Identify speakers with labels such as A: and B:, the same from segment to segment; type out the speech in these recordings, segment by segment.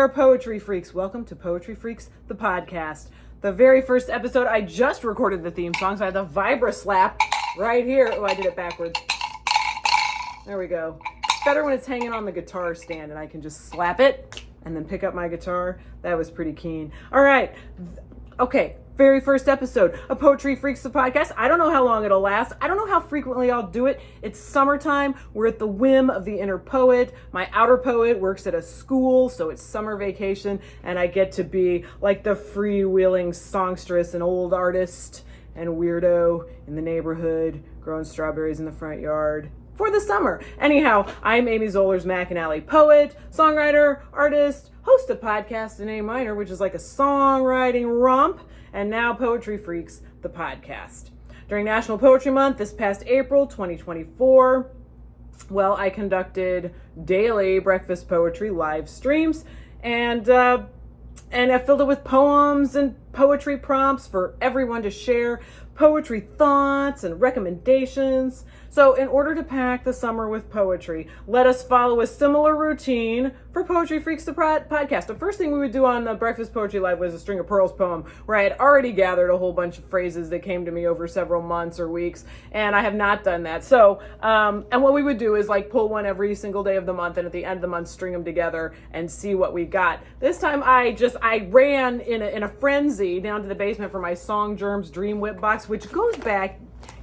A: there, Poetry Freaks. Welcome to Poetry Freaks, the podcast. The very first episode, I just recorded the theme song, so I had the vibra slap right here. Oh, I did it backwards. There we go. It's better when it's hanging on the guitar stand and I can just slap it and then pick up my guitar. That was pretty keen. All right. Okay. Very first episode of Poetry Freaks, the podcast. I don't know how long it'll last. I don't know how frequently I'll do it. It's summertime. We're at the whim of the inner poet. My outer poet works at a school, so it's summer vacation, and I get to be like the freewheeling songstress and old artist and weirdo in the neighborhood, growing strawberries in the front yard for the summer. Anyhow, I'm Amy Zollers McAnally, poet, songwriter, artist, host of podcast in A minor, which is like a songwriting romp, and now Poetry Freaks, the podcast. During National Poetry Month this past April 2024, well, I conducted daily breakfast poetry live streams, and I filled it with poems and poetry prompts for everyone to share poetry thoughts and recommendations. So in order to pack the summer with poetry, let us follow a similar routine for Poetry Freaks, the podcast. The first thing we would do on the Breakfast Poetry Live was a String of Pearls poem, where I had already gathered a whole bunch of phrases that came to me over several months or weeks, and I have not done that. So, and what we would do is like pull one every single day of the month, and at the end of the month, string them together and see what we got. This time I ran in a frenzy down to the basement for my Song Germs Dream Whip box, which goes back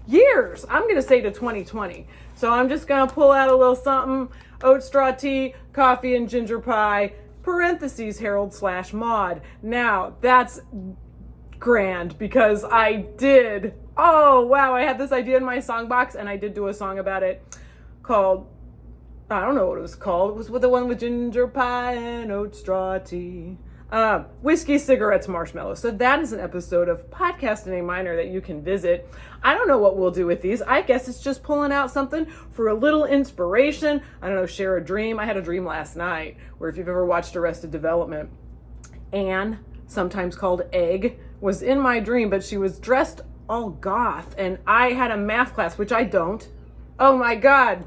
A: years. I'm going to say to 2020. So I'm just going to pull out a little something: oat straw tea, coffee, and ginger pie, parentheses, Harold/Maud. Now, that's grand because I had this idea in my song box, and I did do a song about it called, I don't know what it was called. It was with the one with ginger pie and oat straw tea. Whiskey, cigarettes, marshmallows. So that is an episode of Podcast in A Minor that you can visit. I don't know what we'll do with these. I guess it's just pulling out something for a little inspiration. I don't know, share a dream. I had a dream last night where, if you've ever watched Arrested Development, Anne, sometimes called Egg, was in my dream, but she was dressed all goth, and I had a math class, which I don't. Oh my God.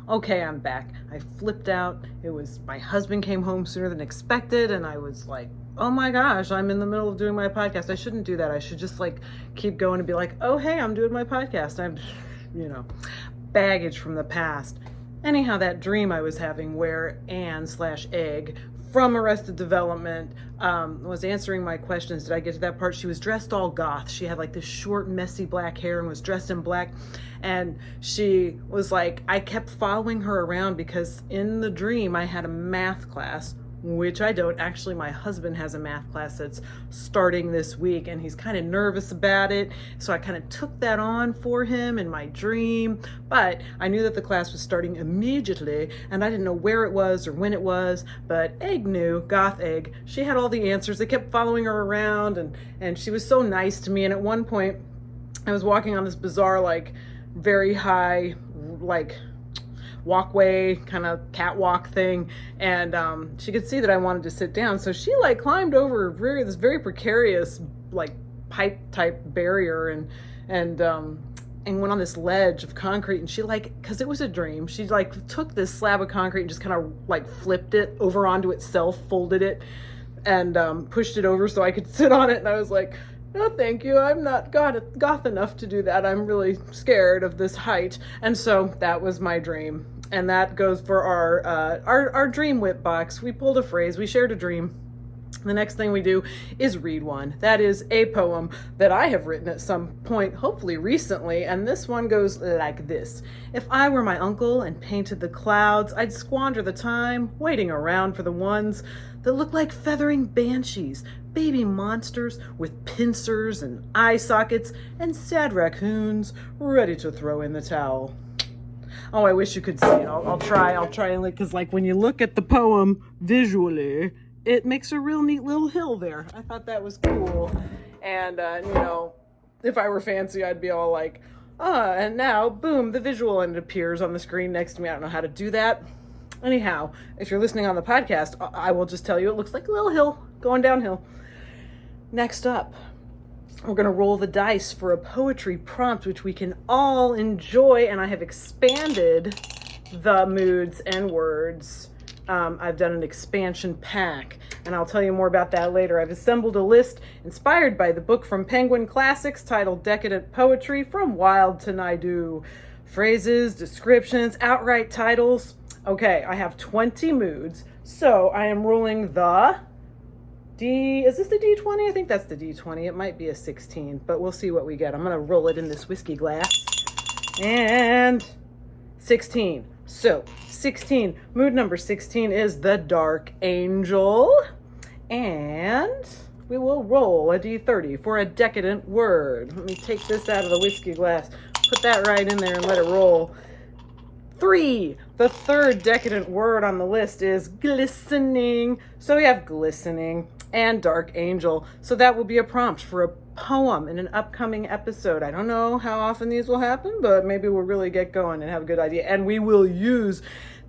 A: Okay, I'm back. I flipped out. It was, my husband came home sooner than expected, and I was like, oh my gosh, I'm in the middle of doing my podcast. I shouldn't do that. I should just like keep going and be like, oh, hey, I'm doing my podcast. I'm, baggage from the past. Anyhow, that dream I was having where Anne/Egg from Arrested Development was answering my questions. Did I get to that part? She was dressed all goth. She had like this short, messy black hair and was dressed in black. And she was like, I kept following her around because in the dream I had a math class, which I don't. Actually, my husband has a math class that's starting this week, and he's kind of nervous about it. So I kind of took that on for him in my dream. But I knew that the class was starting immediately, and I didn't know where it was or when it was. But Egg knew, goth Egg. She had all the answers. They kept following her around, and she was so nice to me. And at one point, I was walking on this bizarre, like, very high, like, walkway, kind of catwalk thing, and she could see that I wanted to sit down, so she like climbed over this very precarious like pipe type barrier and went on this ledge of concrete, and she like, because it was a dream, she like took this slab of concrete and just kind of like flipped it over onto itself, folded it, and pushed it over so I could sit on it. And I was like, no, thank you. I'm not goth enough to do that. I'm really scared of this height. And so that was my dream. And that goes for our dream whip box. We pulled a phrase. We shared a dream. The next thing we do is read one. That is a poem that I have written at some point, hopefully recently. And this one goes like this. If I were my uncle and painted the clouds, I'd squander the time waiting around for the ones that look like feathering banshees, baby monsters with pincers and eye sockets, and sad raccoons ready to throw in the towel. Oh, I wish you could see it. I'll try, because like when you look at the poem visually, it makes a real neat little hill there. I thought that was cool. And, if I were fancy, I'd be all like, and now, boom, the visual, and it appears on the screen next to me. I don't know how to do that. Anyhow, if you're listening on the podcast, I will just tell you it looks like a little hill going downhill. Next up, we're going to roll the dice for a poetry prompt, which we can all enjoy, and I have expanded the moods and words I've done an expansion pack, and I'll tell you more about that later. I've assembled a list inspired by the book from Penguin Classics titled Decadent Poetry, From Wild to Naidu. Phrases, descriptions, outright titles. Okay, I have 20 moods, so I am rolling the is this the D20? I think that's the D20. It might be a 16, but we'll see what we get. I'm going to roll it in this whiskey glass. And 16. So, 16. Mood number 16 is the Dark Angel. And we will roll a D30 for a decadent word. Let me take this out of the whiskey glass, put that right in there and let it roll. 3. The third decadent word on the list is glistening. So we have glistening and Dark Angel. So that will be a prompt for a poem in an upcoming episode. I don't know how often these will happen, but maybe we'll really get going and have a good idea. And we will use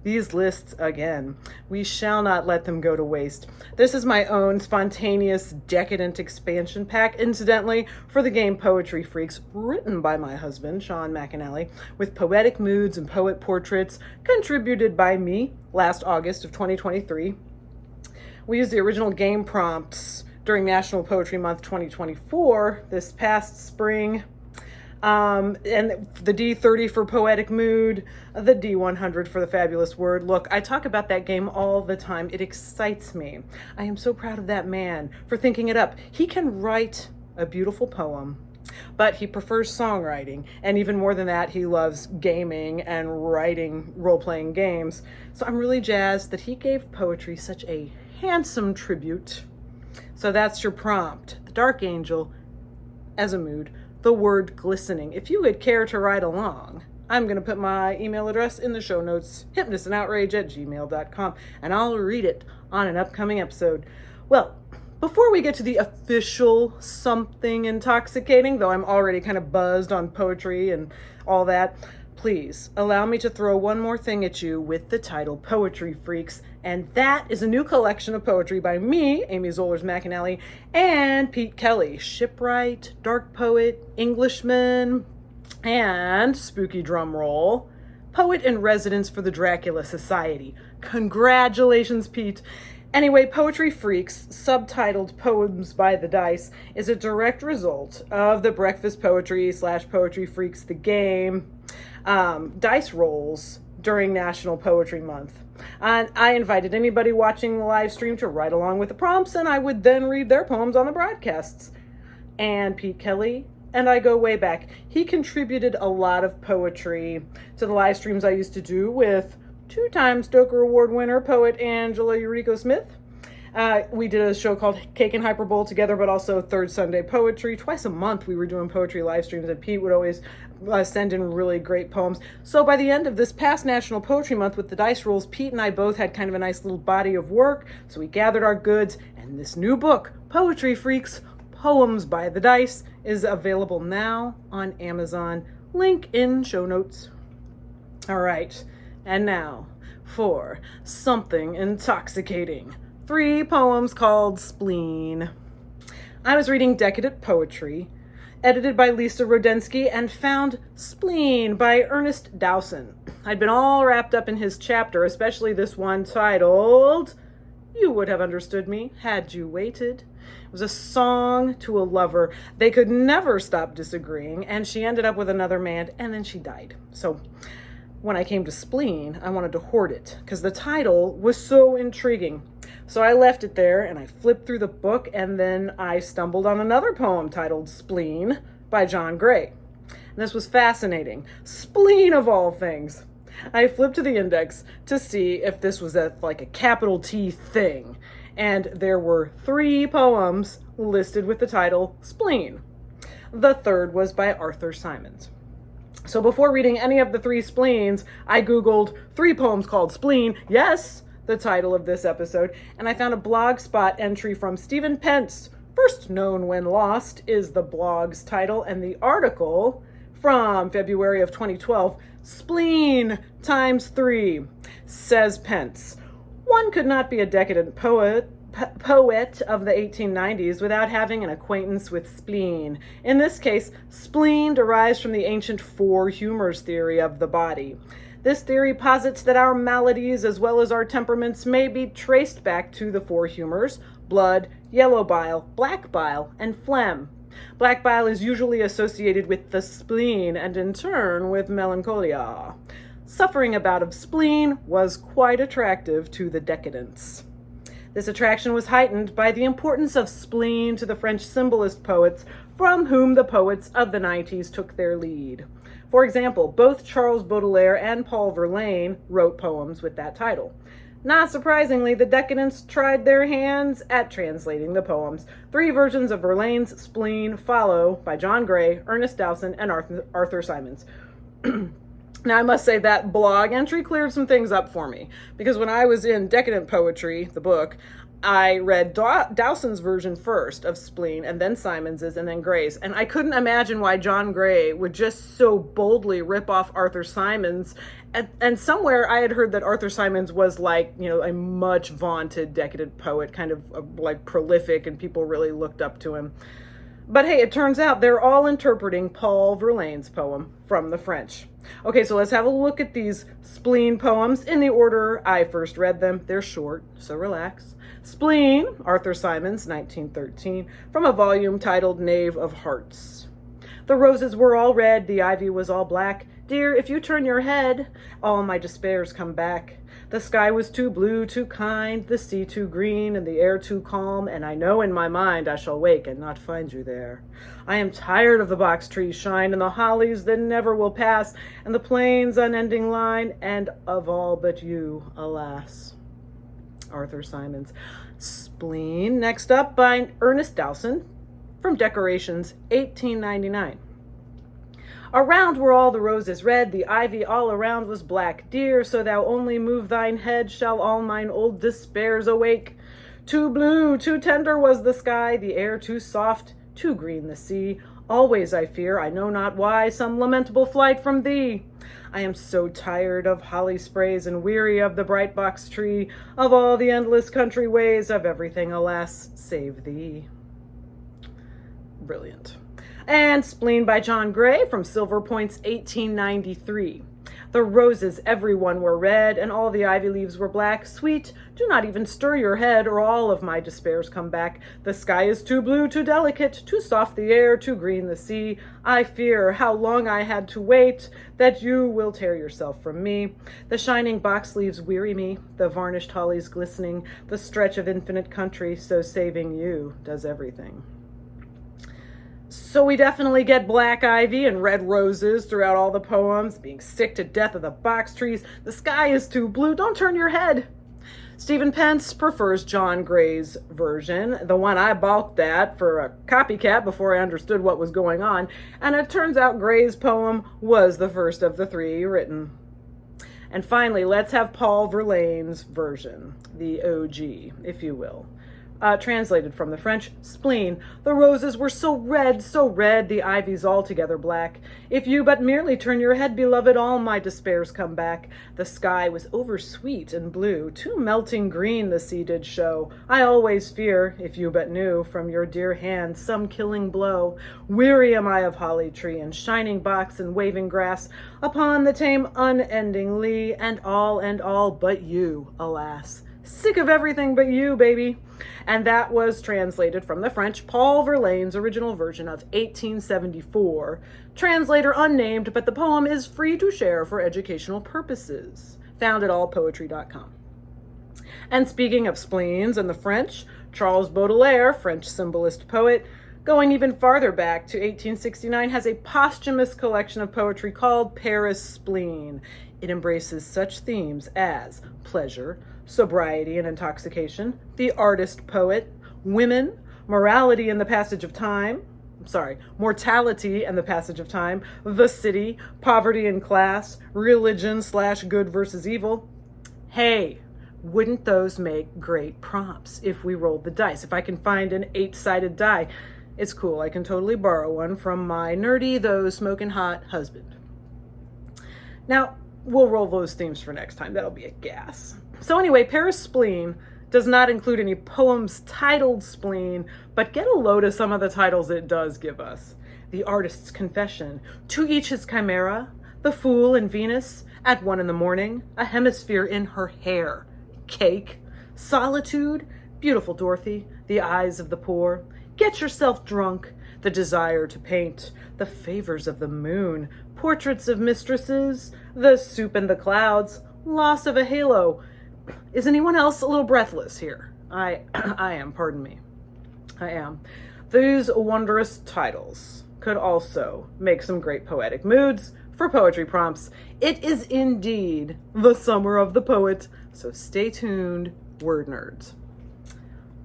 A: these lists again. We shall not let them go to waste. This is my own spontaneous decadent expansion pack, incidentally, for the game Poetry Freaks, written by my husband, Sean McAnally, with poetic moods and poet portraits, contributed by me last August of 2023. We used the original game prompts during National Poetry Month 2024 this past spring. And the D30 for poetic mood, the D100 for the fabulous word. Look, I talk about that game all the time. It excites me. I am so proud of that man for thinking it up. He can write a beautiful poem, but he prefers songwriting. And even more than that, he loves gaming and writing role-playing games. So I'm really jazzed that he gave poetry such a handsome tribute. So that's your prompt. The Dark Angel as a mood. The word glistening. If you would care to ride along, I'm going to put my email address in the show notes, hipnessandoutrage@gmail.com, and I'll read it on an upcoming episode. Well, before we get to the official something intoxicating, though I'm already kind of buzzed on poetry and all that, please allow me to throw one more thing at you with the title Poetry Freaks, and that is a new collection of poetry by me, Amy Zollers McAnally, and Pete Kelly, shipwright, dark poet, Englishman, and spooky drum roll, poet in residence for the Dracula Society. Congratulations, Pete. Anyway, Poetry Freaks, subtitled Poems by the Dice, is a direct result of the Breakfast Poetry / Poetry Freaks, the game, dice rolls during National Poetry Month. And I invited anybody watching the live stream to write along with the prompts, and I would then read their poems on the broadcasts. And Pete Kelly and I go way back. He contributed a lot of poetry to the live streams I used to do with two-time Stoker Award winner poet Angela Eureka Smith. We did a show called Cake and Hyperbole together, but also Third Sunday Poetry. Twice a month we were doing poetry live streams, and Pete would always send in really great poems. So by the end of this past National Poetry Month with the dice rolls, Pete and I both had kind of a nice little body of work. So we gathered our goods, and this new book, Poetry Freaks, Poems by the Dice, is available now on Amazon. Link in show notes. All right, and now for something intoxicating. 3 poems called Spleen. I was reading Decadent Poetry, edited by Lisa Rodensky, and found Spleen by Ernest Dowson. I'd been all wrapped up in his chapter, especially this one titled, You Would Have Understood Me Had You Waited. It was a song to a lover. They could never stop disagreeing, and she ended up with another man, and then she died. So when I came to Spleen, I wanted to hoard it, because the title was so intriguing. So I left it there, and I flipped through the book, and then I stumbled on another poem titled Spleen by John Gray. And this was fascinating. Spleen of all things. I flipped to the index to see if this was a capital T thing. And there were 3 poems listed with the title Spleen. The third was by Arthur Symons. So before reading any of the 3 spleens, I Googled 3 poems called Spleen. Yes, the title of this episode, and I found a blogspot entry from Stephen Pence. First Known When Lost is the blog's title, and the article from February of 2012, Spleen times 3, says Pence. One could not be a decadent poet of the 1890s without having an acquaintance with spleen. In this case, spleen derives from the ancient 4 humors theory of the body. This theory posits that our maladies as well as our temperaments may be traced back to the four humors: blood, yellow bile, black bile, and phlegm. Black bile is usually associated with the spleen and in turn with melancholia. Suffering a bout of spleen was quite attractive to the decadents. This attraction was heightened by the importance of spleen to the French symbolist poets, from whom the poets of the 90s took their lead. For example, both Charles Baudelaire and Paul Verlaine wrote poems with that title. Not surprisingly, the decadents tried their hands at translating the poems. 3 versions of Verlaine's Spleen follow by John Gray, Ernest Dowson, and Arthur Symons. Now, I must say that blog entry cleared some things up for me, because when I was in Decadent Poetry, the book, I read Dowson's version first of Spleen, and then Simons's, and then Gray's, and I couldn't imagine why John Gray would just so boldly rip off Arthur Symons. And somewhere I had heard that Arthur Symons was like, a much vaunted decadent poet, kind of like prolific, and people really looked up to him. But hey, it turns out they're all interpreting Paul Verlaine's poem from the French. Okay, so let's have a look at these Spleen poems in the order I first read them. They're short, so relax. Spleen, Arthur Symons, 1913, from a volume titled Knave of Hearts. The roses were all red, the ivy was all black. Dear, if you turn your head, all my despairs come back. The sky was too blue, too kind, the sea too green, and the air too calm, and I know in my mind I shall wake and not find you there. I am tired of the box trees' shine, and the hollies that never will pass, and the plains' unending line, and of all but you, alas. Arthur Symons. Spleen, next up by Ernest Dowson, from Decorations, 1899. Around were all the roses red, the ivy all around was black. Dear, so thou only move thine head, shall all mine old despairs awake. Too blue, too tender was the sky, the air too soft, too green the sea. Always I fear, I know not why, some lamentable flight from thee. I am so tired of holly sprays and weary of the bright box tree, of all the endless country ways, of everything, alas, save thee. Brilliant. And Spleen by John Gray from Silver Point's 1893. The roses, everyone were red, and all the ivy leaves were black. Sweet, do not even stir your head, or all of my despairs come back. The sky is too blue, too delicate, too soft the air, too green the sea. I fear how long I had to wait, that you will tear yourself from me. The shining box leaves weary me, the varnished hollies glistening, the stretch of infinite country, so saving you does everything. So we definitely get black ivy and red roses throughout all the poems, being sick to death of the box trees. The sky is too blue, don't turn your head. Stephen Pence prefers John Gray's version, the one I balked at for a copycat before I understood what was going on, and it turns out Gray's poem was the first of the 3 written. And finally, let's have Paul Verlaine's version, the OG, if you will. Translated from the French, Spleen. The roses were so red, the ivy's altogether black. If you but merely turn your head, beloved, all my despairs come back. The sky was over sweet and blue, too melting green the sea did show. I always fear, if you but knew, from your dear hand some killing blow. Weary am I of holly tree and shining box and waving grass, upon the tame unending lea, and all but you, alas. Sick of everything but you, baby. And that was translated from the French, Paul Verlaine's original version of 1874. Translator unnamed, but the poem is free to share for educational purposes. Found at allpoetry.com. And speaking of spleens and the French, Charles Baudelaire, French symbolist poet, going even farther back to 1869, has a posthumous collection of poetry called Paris Spleen. It embraces such themes as pleasure, sobriety and intoxication, the artist poet, women, mortality and the passage of time, the city, poverty and class, religion / good versus evil. Hey, wouldn't those make great prompts if we rolled the dice? If I can find an 8-sided die, it's cool. I can totally borrow one from my nerdy, though smoking hot husband. Now, we'll roll those themes for next time. That'll be a gas. So anyway, Paris Spleen does not include any poems titled Spleen, but get a load of some of the titles it does give us. The Artist's Confession, To Each His Chimera, The Fool and Venus, at 1 a.m, a hemisphere in her hair. Cake. Solitude, Beautiful Dorothy, The Eyes of the Poor, Get Yourself Drunk, The Desire to Paint, The Favors of the Moon, Portraits of Mistresses, The Soup and the Clouds, Loss of a Halo. Is anyone else a little breathless here? I am, pardon me. I am. These wondrous titles could also make some great poetic moods for poetry prompts. It is indeed the summer of the poet, so stay tuned, word nerds.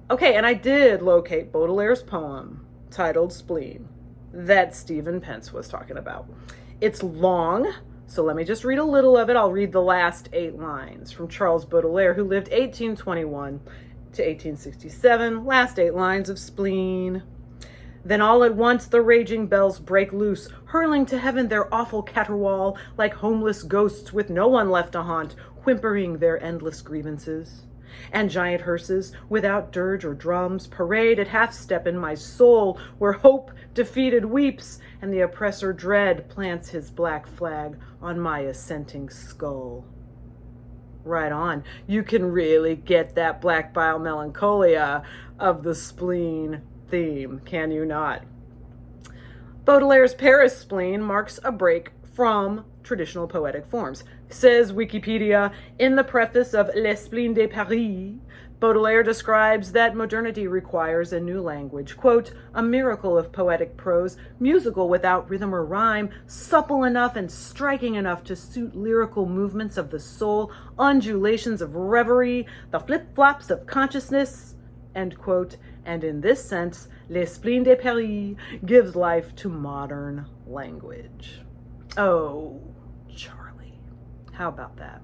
A: Okay, and I did locate Baudelaire's poem titled Spleen that Stephen Pence was talking about. It's long, so let me just read a little of it. I'll read the last 8 lines from Charles Baudelaire, who lived 1821 to 1867. Last 8 lines of Spleen. Then all at once the raging bells break loose, hurling to heaven their awful caterwaul, like homeless ghosts with no one left to haunt, whimpering their endless grievances. And giant hearses, without dirge or drums, parade at half-step in my soul, where hope defeated weeps, and the oppressor dread plants his black flag on my assenting skull. Right on. You can really get that black bile melancholia of the spleen theme, can you not? Baudelaire's Paris spleen marks a break from traditional poetic forms. Says Wikipedia, in the preface of Les Spleen de Paris, Baudelaire describes that modernity requires a new language, quote, a miracle of poetic prose, musical without rhythm or rhyme, supple enough and striking enough to suit lyrical movements of the soul, undulations of reverie, the flip-flops of consciousness, end quote. And in this sense, Les Spleen de Paris gives life to modern language. Oh, Charlie, how about that?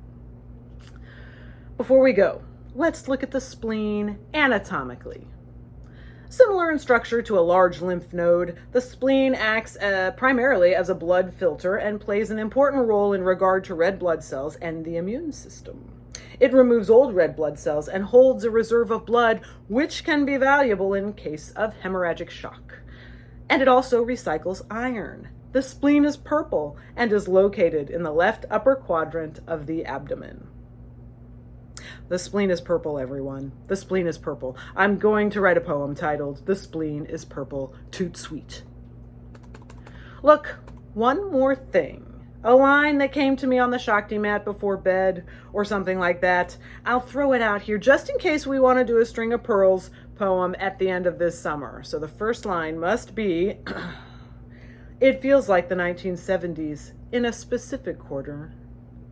A: Before we go, let's look at the spleen anatomically. Similar in structure to a large lymph node, the spleen acts primarily as a blood filter and plays an important role in regard to red blood cells and the immune system. It removes old red blood cells and holds a reserve of blood, which can be valuable in case of hemorrhagic shock. And it also recycles iron. The spleen is purple and is located in the left upper quadrant of the abdomen. The spleen is purple, everyone. The spleen is purple. I'm going to write a poem titled, The Spleen is Purple, Toot Sweet. Look, one more thing. A line that came to me on the Shakti mat before bed or something like that. I'll throw it out here just in case we want to do a String of Pearls poem at the end of this summer. So the first line must be, it feels like the 1970s in a specific quarter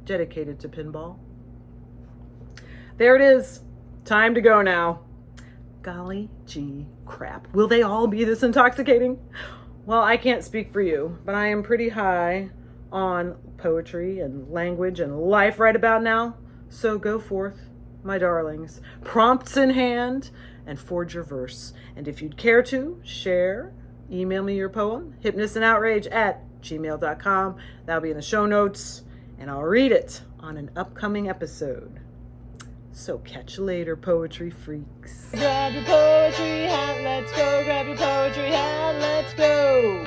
A: dedicated to pinball. There it is. Time to go now. Golly gee crap. Will they all be this intoxicating? Well, I can't speak for you, but I am pretty high on poetry and language and life right about now. So go forth, my darlings, prompts in hand, and forge your verse. And if you'd care to share, email me your poem, hipnessandoutrage@gmail.com. That'll be in the show notes, and I'll read it on an upcoming episode. So catch you later, poetry freaks. Grab your poetry hat, let's go. Grab your poetry hat, let's go.